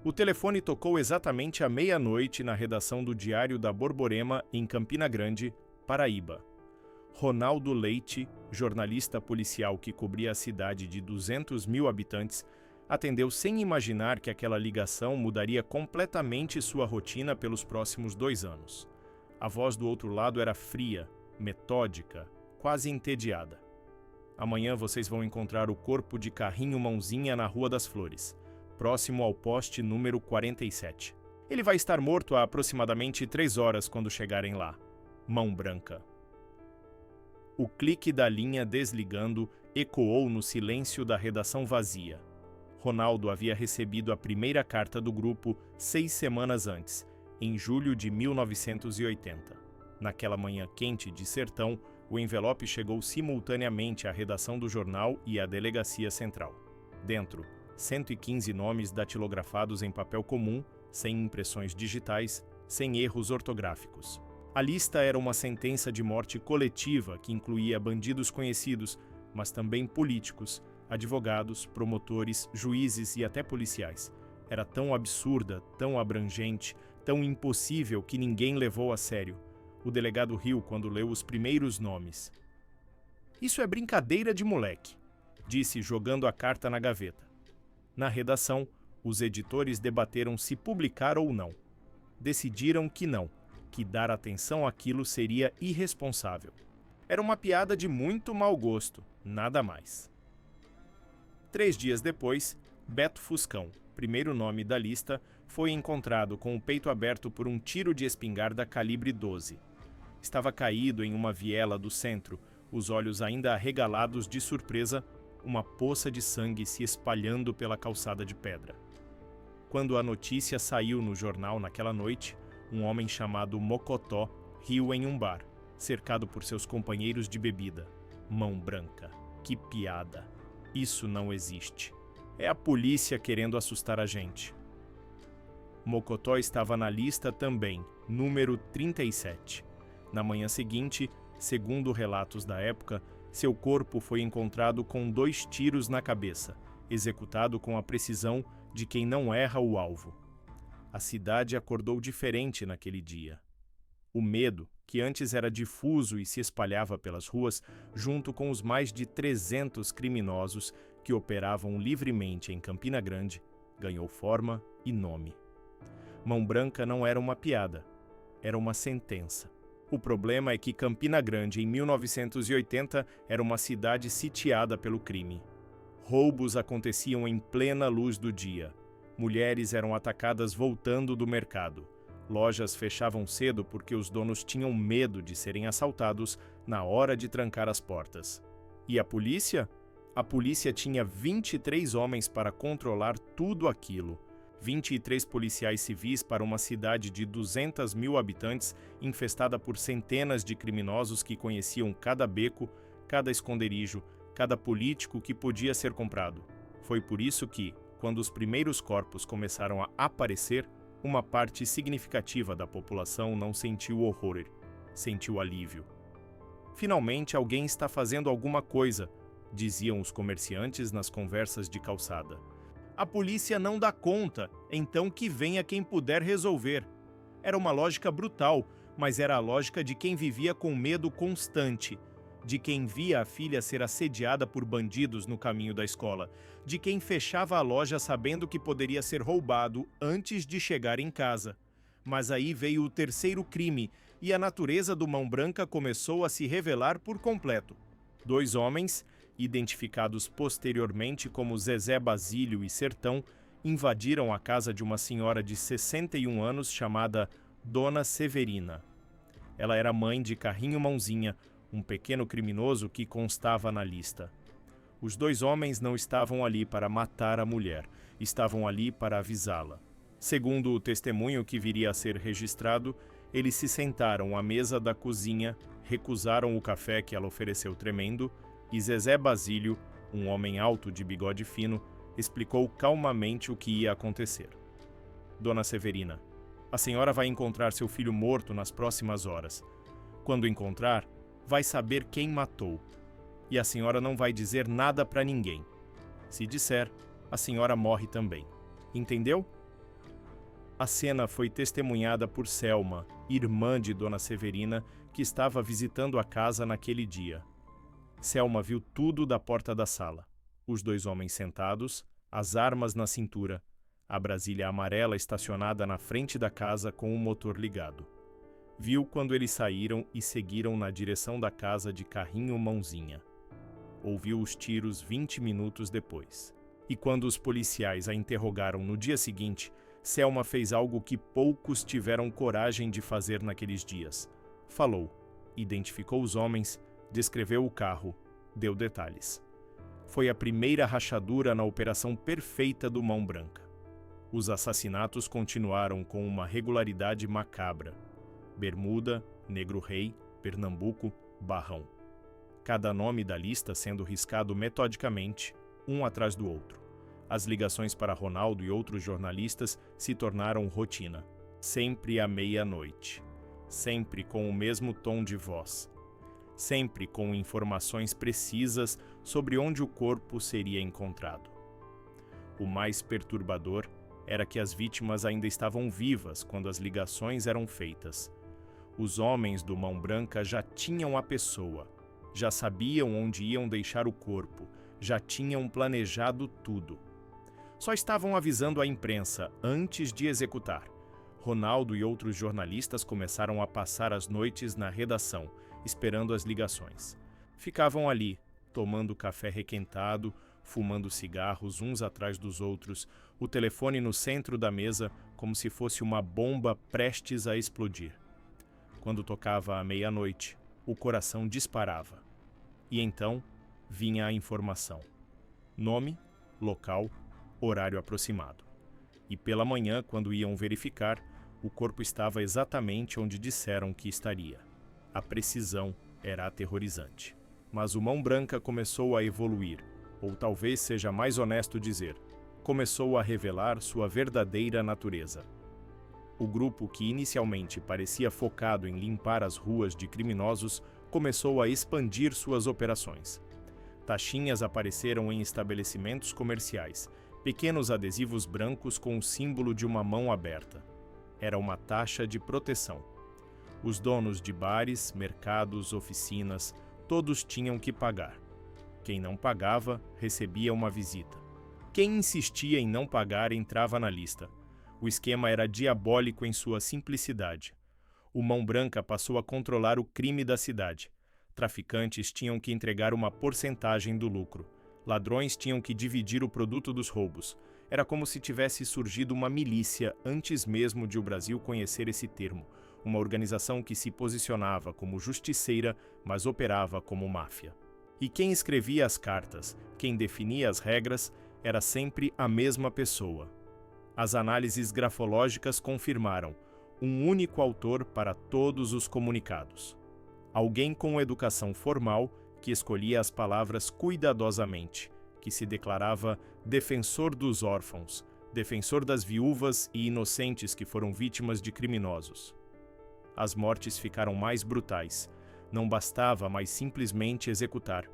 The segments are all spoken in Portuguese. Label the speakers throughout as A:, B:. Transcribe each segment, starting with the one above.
A: O telefone tocou exatamente à meia-noite na redação do Diário da Borborema, em Campina Grande, Paraíba. Ronaldo Leite, jornalista policial que cobria a cidade de 200 mil habitantes, atendeu sem imaginar que aquela ligação mudaria completamente sua rotina pelos próximos 2 anos. A voz do outro lado era fria, metódica, quase entediada. Amanhã vocês vão encontrar o corpo de Carrinho Mãozinha na Rua das Flores, próximo ao poste número 47. Ele vai estar morto há aproximadamente 3 horas quando chegarem lá. Mão Branca. O clique da linha desligando ecoou no silêncio da redação vazia. Ronaldo havia recebido a primeira carta do grupo 6 semanas antes, em julho de 1980. Naquela manhã quente de sertão, o envelope chegou simultaneamente à redação do jornal e à delegacia central. Dentro, 115 nomes datilografados em papel comum, sem impressões digitais, sem erros ortográficos. A lista era uma sentença de morte coletiva que incluía bandidos conhecidos, mas também políticos, advogados, promotores, juízes e até policiais. Era tão absurda, tão abrangente, tão impossível que ninguém levou a sério. O delegado riu quando leu os primeiros nomes. "Isso é brincadeira de moleque", disse jogando a carta na gaveta. Na redação, os editores debateram se publicar ou não. Decidiram que não, que dar atenção àquilo seria irresponsável. Era uma piada de muito mau gosto, nada mais. 3 dias depois, Beto Fuscão, primeiro nome da lista, foi encontrado com o peito aberto por um tiro de espingarda calibre 12. Estava caído em uma viela do centro, os olhos ainda arregalados de surpresa, uma poça de sangue se espalhando pela calçada de pedra. Quando a notícia saiu no jornal naquela noite, um homem chamado Mocotó riu em um bar, cercado por seus companheiros de bebida. Mão Branca. Que piada. Isso não existe. É a polícia querendo assustar a gente. Mocotó estava na lista também, número 37. Na manhã seguinte, segundo relatos da época, seu corpo foi encontrado com 2 tiros na cabeça, executado com a precisão de quem não erra o alvo. A cidade acordou diferente naquele dia. O medo, que antes era difuso e se espalhava pelas ruas, junto com os mais de 300 criminosos que operavam livremente em Campina Grande, ganhou forma e nome. Mão Branca não era uma piada, era uma sentença. O problema é que Campina Grande, em 1980, era uma cidade sitiada pelo crime. Roubos aconteciam em plena luz do dia. Mulheres eram atacadas voltando do mercado. Lojas fechavam cedo porque os donos tinham medo de serem assaltados na hora de trancar as portas. E a polícia? A polícia tinha 23 homens para controlar tudo aquilo. 23 policiais civis para uma cidade de 200 mil habitantes infestada por centenas de criminosos que conheciam cada beco, cada esconderijo, cada político que podia ser comprado. Foi por isso que, quando os primeiros corpos começaram a aparecer, uma parte significativa da população não sentiu horror, sentiu alívio. Finalmente alguém está fazendo alguma coisa, diziam os comerciantes nas conversas de calçada. A polícia não dá conta, então que venha quem puder resolver. Era uma lógica brutal, mas era a lógica de quem vivia com medo constante, de quem via a filha ser assediada por bandidos no caminho da escola, de quem fechava a loja sabendo que poderia ser roubado antes de chegar em casa. Mas aí veio o terceiro crime, e a natureza do Mão Branca começou a se revelar por completo. 2 homens, identificados posteriormente como Zezé Basílio e Sertão, invadiram a casa de uma senhora de 61 anos chamada Dona Severina. Ela era mãe de Carrinho Mãozinha, um pequeno criminoso que constava na lista. Os 2 homens não estavam ali para matar a mulher, estavam ali para avisá-la. Segundo o testemunho que viria a ser registrado, eles se sentaram à mesa da cozinha, recusaram o café que ela ofereceu tremendo, e Zezé Basílio, um homem alto de bigode fino, explicou calmamente o que ia acontecer. Dona Severina, a senhora vai encontrar seu filho morto nas próximas horas. Quando encontrar, vai saber quem matou. E a senhora não vai dizer nada para ninguém. Se disser, a senhora morre também. Entendeu? A cena foi testemunhada por Selma, irmã de Dona Severina, que estava visitando a casa naquele dia. Selma viu tudo da porta da sala. Os dois homens sentados, as armas na cintura, a Brasília amarela estacionada na frente da casa com o motor ligado. Viu quando eles saíram e seguiram na direção da casa de carrinho mãozinha. Ouviu os tiros 20 minutos depois. E quando os policiais a interrogaram no dia seguinte, Selma fez algo que poucos tiveram coragem de fazer naqueles dias. Falou, identificou os homens, descreveu o carro, deu detalhes. Foi a primeira rachadura na operação perfeita do Mão Branca. Os assassinatos continuaram com uma regularidade macabra. Bermuda, Negro Rei, Pernambuco, Barrão. Cada nome da lista sendo riscado metodicamente, um atrás do outro. As ligações para Ronaldo e outros jornalistas se tornaram rotina. Sempre à meia-noite. Sempre com o mesmo tom de voz. Sempre com informações precisas sobre onde o corpo seria encontrado. O mais perturbador era que as vítimas ainda estavam vivas quando as ligações eram feitas. Os homens do Mão Branca já tinham a pessoa, já sabiam onde iam deixar o corpo, já tinham planejado tudo. Só estavam avisando a imprensa antes de executar. Ronaldo e outros jornalistas começaram a passar as noites na redação, esperando as ligações. Ficavam ali, tomando café requentado, fumando cigarros uns atrás dos outros, o telefone no centro da mesa como se fosse uma bomba prestes a explodir. Quando tocava a meia-noite, o coração disparava. E então vinha a informação. Nome, local, horário aproximado. E pela manhã, quando iam verificar, o corpo estava exatamente onde disseram que estaria. A precisão era aterrorizante. Mas o Mão Branca começou a evoluir, ou talvez seja mais honesto dizer, começou a revelar sua verdadeira natureza. O grupo, que inicialmente parecia focado em limpar as ruas de criminosos, começou a expandir suas operações. Taxinhas apareceram em estabelecimentos comerciais, pequenos adesivos brancos com o símbolo de uma mão aberta. Era uma taxa de proteção. Os donos de bares, mercados, oficinas, todos tinham que pagar. Quem não pagava, recebia uma visita. Quem insistia em não pagar entrava na lista. O esquema era diabólico em sua simplicidade. O Mão Branca passou a controlar o crime da cidade. Traficantes tinham que entregar uma porcentagem do lucro. Ladrões tinham que dividir o produto dos roubos. Era como se tivesse surgido uma milícia antes mesmo de o Brasil conhecer esse termo. Uma organização que se posicionava como justiceira, mas operava como máfia. E quem escrevia as cartas, quem definia as regras, era sempre a mesma pessoa. As análises grafológicas confirmaram um único autor para todos os comunicados. Alguém com educação formal que escolhia as palavras cuidadosamente, que se declarava defensor dos órfãos, defensor das viúvas e inocentes que foram vítimas de criminosos. As mortes ficaram mais brutais. Não bastava mais simplesmente executar.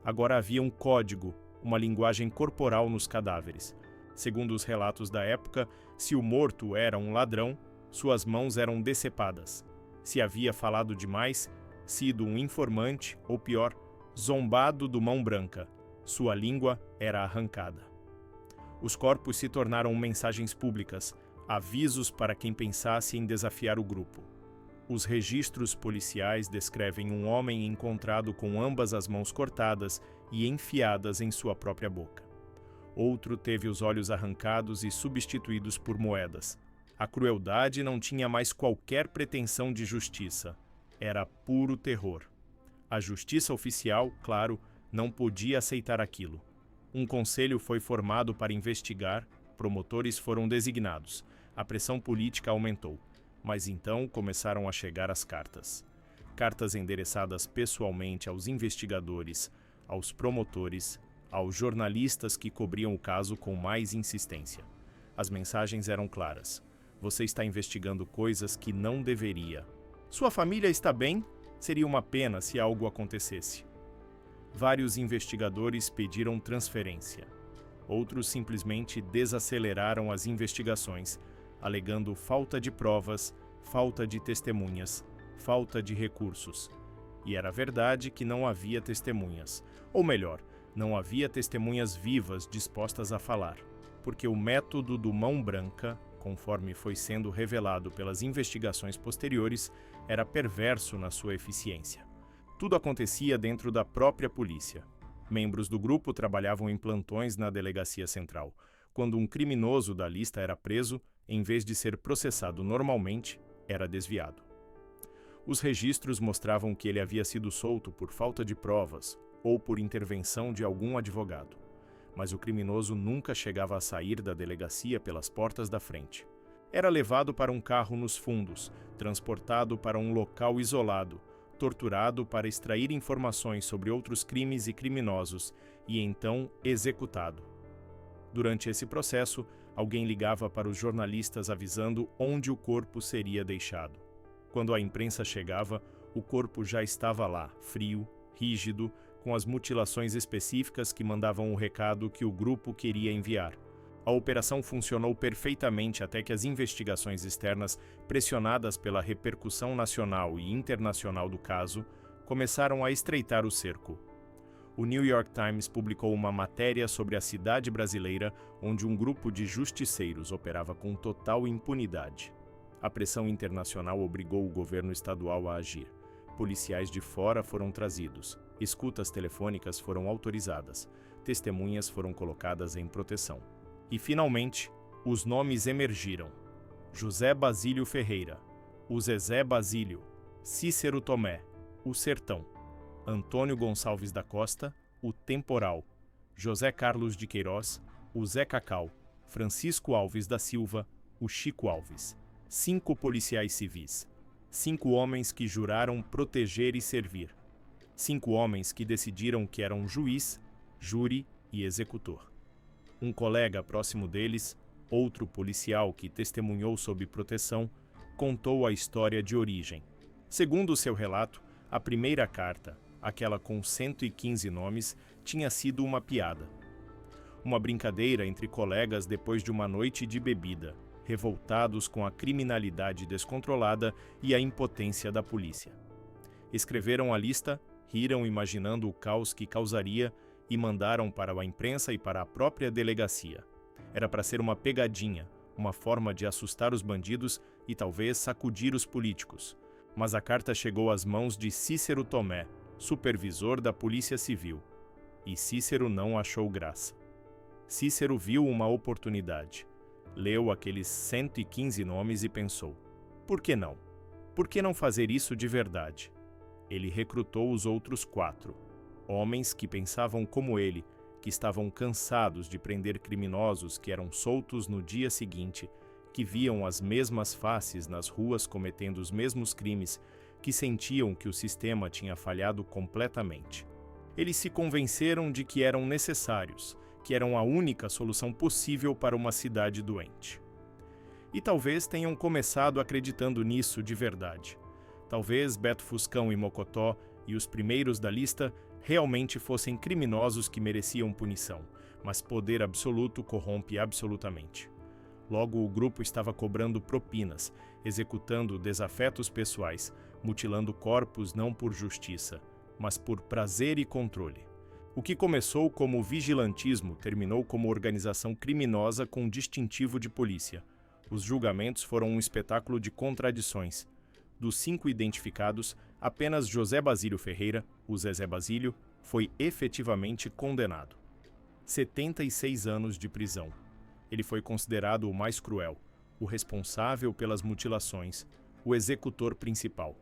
A: Agora havia um código, uma linguagem corporal nos cadáveres. Segundo os relatos da época, se o morto era um ladrão, suas mãos eram decepadas. Se havia falado demais, sido um informante, ou pior, zombado do Mão Branca, sua língua era arrancada. Os corpos se tornaram mensagens públicas, avisos para quem pensasse em desafiar o grupo. Os registros policiais descrevem um homem encontrado com ambas as mãos cortadas e enfiadas em sua própria boca. Outro teve os olhos arrancados e substituídos por moedas. A crueldade não tinha mais qualquer pretensão de justiça. Era puro terror. A justiça oficial, claro, não podia aceitar aquilo. Um conselho foi formado para investigar, promotores foram designados. A pressão política aumentou. Mas então começaram a chegar as cartas. Cartas endereçadas pessoalmente aos investigadores, aos promotores, aos jornalistas que cobriam o caso com mais insistência. As mensagens eram claras. Você está investigando coisas que não deveria. Sua família está bem? Seria uma pena se algo acontecesse. Vários investigadores pediram transferência. Outros simplesmente desaceleraram as investigações, alegando falta de provas, falta de testemunhas, falta de recursos. E era verdade que não havia testemunhas, ou melhor, não havia testemunhas vivas dispostas a falar, porque o método do Mão Branca, conforme foi sendo revelado pelas investigações posteriores, era perverso na sua eficiência. Tudo acontecia dentro da própria polícia. Membros do grupo trabalhavam em plantões na delegacia central. Quando um criminoso da lista era preso, em vez de ser processado normalmente, era desviado. Os registros mostravam que ele havia sido solto por falta de provas ou por intervenção de algum advogado. Mas o criminoso nunca chegava a sair da delegacia pelas portas da frente. Era levado para um carro nos fundos, transportado para um local isolado, torturado para extrair informações sobre outros crimes e criminosos e então executado. Durante esse processo, alguém ligava para os jornalistas avisando onde o corpo seria deixado. Quando a imprensa chegava, o corpo já estava lá, frio, rígido, com as mutilações específicas que mandavam o recado que o grupo queria enviar. A operação funcionou perfeitamente até que as investigações externas, pressionadas pela repercussão nacional e internacional do caso, começaram a estreitar o cerco. O New York Times publicou uma matéria sobre a cidade brasileira onde um grupo de justiceiros operava com total impunidade. A pressão internacional obrigou o governo estadual a agir. Policiais de fora foram trazidos, escutas telefônicas foram autorizadas, testemunhas foram colocadas em proteção. E, finalmente, os nomes emergiram: José Basílio Ferreira, o Zezé Basílio, Cícero Tomé, o Sertão, Antônio Gonçalves da Costa, o Temporal, José Carlos de Queiroz, o Zé Cacau, Francisco Alves da Silva, o Chico Alves. 5 policiais civis. 5 homens que juraram proteger e servir. 5 homens que decidiram que eram juiz, júri e executor. Um colega próximo deles, outro policial que testemunhou sob proteção, contou a história de origem. Segundo seu relato, a primeira carta, aquela com 115 nomes, tinha sido uma piada. Uma brincadeira entre colegas depois de uma noite de bebida, revoltados com a criminalidade descontrolada e a impotência da polícia. Escreveram a lista, riram imaginando o caos que causaria e mandaram para a imprensa e para a própria delegacia. Era para ser uma pegadinha, uma forma de assustar os bandidos e talvez sacudir os políticos. Mas a carta chegou às mãos de Cícero Tomé, supervisor da Polícia Civil. E Cícero não achou graça. Cícero viu uma oportunidade. Leu aqueles 115 nomes e pensou: por que não? Por que não fazer isso de verdade? Ele recrutou os outros 4, homens que pensavam como ele, que estavam cansados de prender criminosos que eram soltos no dia seguinte, que viam as mesmas faces nas ruas cometendo os mesmos crimes, que sentiam que o sistema tinha falhado completamente. Eles se convenceram de que eram necessários, que eram a única solução possível para uma cidade doente. E talvez tenham começado acreditando nisso de verdade. Talvez Beto Fuscão e Mocotó e os primeiros da lista realmente fossem criminosos que mereciam punição, mas poder absoluto corrompe absolutamente. Logo, o grupo estava cobrando propinas, executando desafetos pessoais, mutilando corpos não por justiça, mas por prazer e controle. O que começou como vigilantismo terminou como organização criminosa com distintivo de polícia. Os julgamentos foram um espetáculo de contradições. Dos 5 identificados, apenas José Basílio Ferreira, o Zezé Basílio, foi efetivamente condenado. 76 anos de prisão. Ele foi considerado o mais cruel, o responsável pelas mutilações, o executor principal.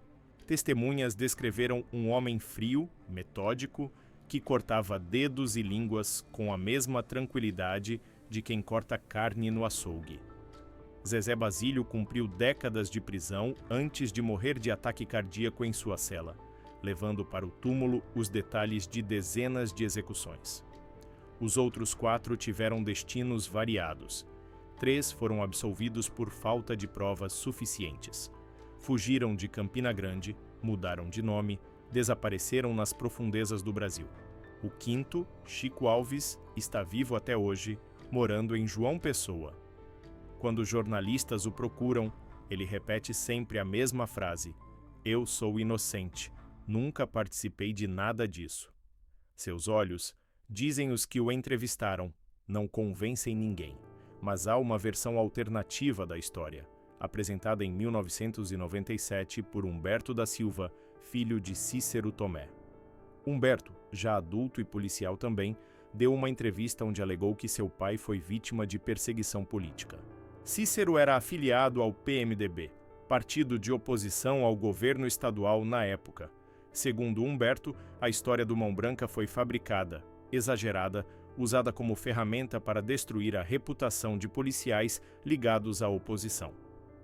A: Testemunhas descreveram um homem frio, metódico, que cortava dedos e línguas com a mesma tranquilidade de quem corta carne no açougue. Zezé Basílio cumpriu décadas de prisão antes de morrer de ataque cardíaco em sua cela, levando para o túmulo os detalhes de dezenas de execuções. Os outros 4 tiveram destinos variados. 3 foram absolvidos por falta de provas suficientes. Fugiram de Campina Grande, mudaram de nome, desapareceram nas profundezas do Brasil. O 5º, Chico Alves, está vivo até hoje, morando em João Pessoa. Quando jornalistas o procuram, ele repete sempre a mesma frase: "Eu sou inocente, nunca participei de nada disso." Seus olhos, dizem os que o entrevistaram, não convencem ninguém, mas há uma versão alternativa da história, apresentada em 1997 por Humberto da Silva, filho de Cícero Tomé. Humberto, já adulto e policial também, deu uma entrevista onde alegou que seu pai foi vítima de perseguição política. Cícero era afiliado ao PMDB, partido de oposição ao governo estadual na época. Segundo Humberto, a história do Mão Branca foi fabricada, exagerada, usada como ferramenta para destruir a reputação de policiais ligados à oposição.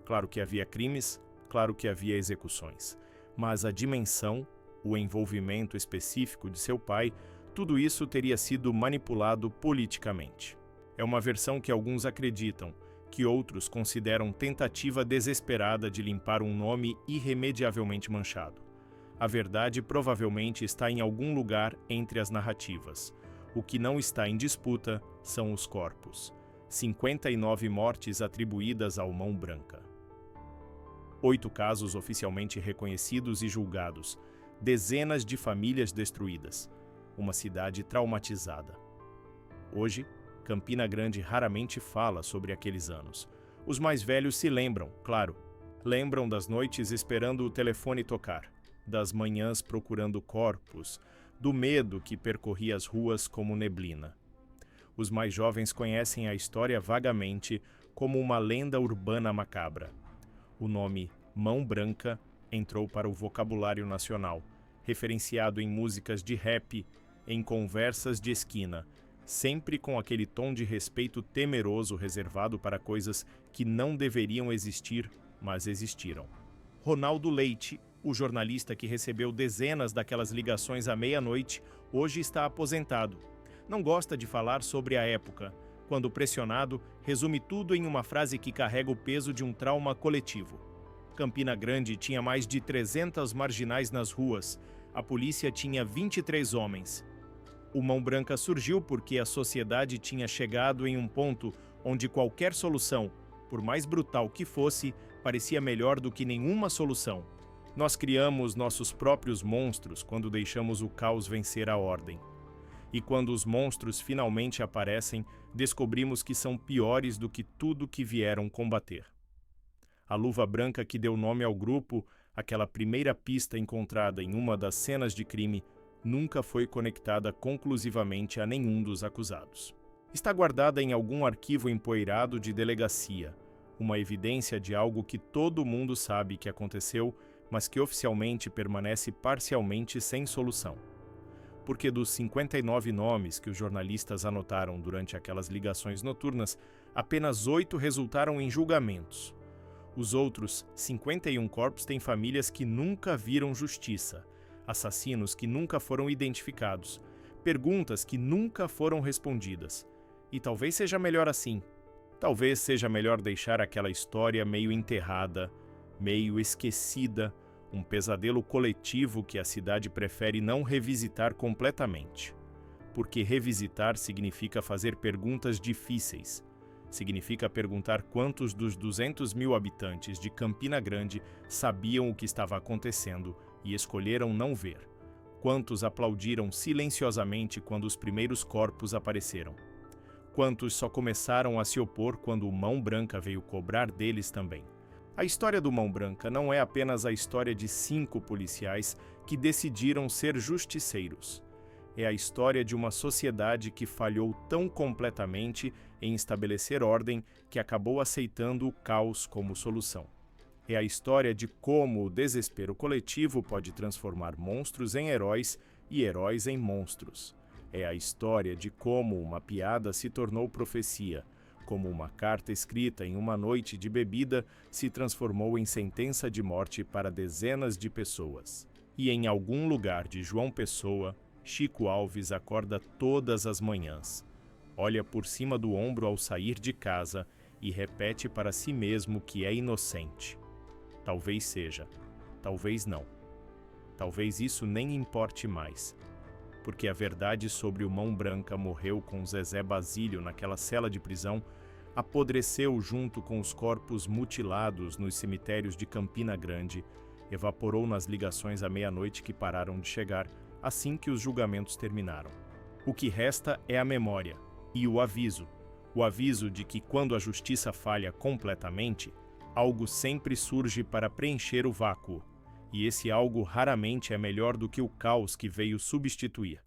A: Claro que havia crimes, claro que havia execuções, mas a dimensão, o envolvimento específico de seu pai, tudo isso teria sido manipulado politicamente. É uma versão que alguns acreditam, que outros consideram tentativa desesperada de limpar um nome irremediavelmente manchado. A verdade provavelmente está em algum lugar entre as narrativas. O que não está em disputa são os corpos. 59 mortes atribuídas ao Mão Branca. 8 casos oficialmente reconhecidos e julgados. Dezenas de famílias destruídas. Uma cidade traumatizada. Hoje, Campina Grande raramente fala sobre aqueles anos. Os mais velhos se lembram, claro. Lembram das noites esperando o telefone tocar, das manhãs procurando corpos, do medo que percorria as ruas como neblina. Os mais jovens conhecem a história vagamente como uma lenda urbana macabra. O nome Mão Branca entrou para o vocabulário nacional, referenciado em músicas de rap, em conversas de esquina, sempre com aquele tom de respeito temeroso reservado para coisas que não deveriam existir, mas existiram. Ronaldo Leite, o jornalista que recebeu dezenas daquelas ligações à meia-noite, hoje está aposentado. Não gosta de falar sobre a época. Quando pressionado, resume tudo em uma frase que carrega o peso de um trauma coletivo. Campina Grande tinha mais de 300 marginais nas ruas. A polícia tinha 23 homens. O Mão Branca surgiu porque a sociedade tinha chegado em um ponto onde qualquer solução, por mais brutal que fosse, parecia melhor do que nenhuma solução. Nós criamos nossos próprios monstros quando deixamos o caos vencer a ordem. E quando os monstros finalmente aparecem, descobrimos que são piores do que tudo que vieram combater. A luva branca que deu nome ao grupo, aquela primeira pista encontrada em uma das cenas de crime, nunca foi conectada conclusivamente a nenhum dos acusados. Está guardada em algum arquivo empoeirado de delegacia, uma evidência de algo que todo mundo sabe que aconteceu, mas que oficialmente permanece parcialmente sem solução. Porque dos 59 nomes que os jornalistas anotaram durante aquelas ligações noturnas, apenas 8 resultaram em julgamentos. Os outros 51 corpos têm famílias que nunca viram justiça, assassinos que nunca foram identificados, perguntas que nunca foram respondidas. E talvez seja melhor assim. Talvez seja melhor deixar aquela história meio enterrada, meio esquecida, um pesadelo coletivo que a cidade prefere não revisitar completamente. Porque revisitar significa fazer perguntas difíceis. Significa perguntar quantos dos 200 mil habitantes de Campina Grande sabiam o que estava acontecendo e escolheram não ver. Quantos aplaudiram silenciosamente quando os primeiros corpos apareceram. Quantos só começaram a se opor quando o Mão Branca veio cobrar deles também. A história do Mão Branca não é apenas a história de 5 policiais que decidiram ser justiceiros. É a história de uma sociedade que falhou tão completamente em estabelecer ordem que acabou aceitando o caos como solução. É a história de como o desespero coletivo pode transformar monstros em heróis e heróis em monstros. É a história de como uma piada se tornou profecia, como uma carta escrita em uma noite de bebida se transformou em sentença de morte para dezenas de pessoas. E em algum lugar de João Pessoa, Chico Alves acorda todas as manhãs, olha por cima do ombro ao sair de casa e repete para si mesmo que é inocente. Talvez seja, talvez não. Talvez isso nem importe mais, porque a verdade sobre o Mão Branca morreu com Zezé Basílio naquela cela de prisão apodreceu junto com os corpos mutilados nos cemitérios de Campina Grande, evaporou nas ligações à meia-noite que pararam de chegar assim que os julgamentos terminaram. O que resta é a memória e o aviso de que quando a justiça falha completamente, algo sempre surge para preencher o vácuo, e esse algo raramente é melhor do que o caos que veio substituir.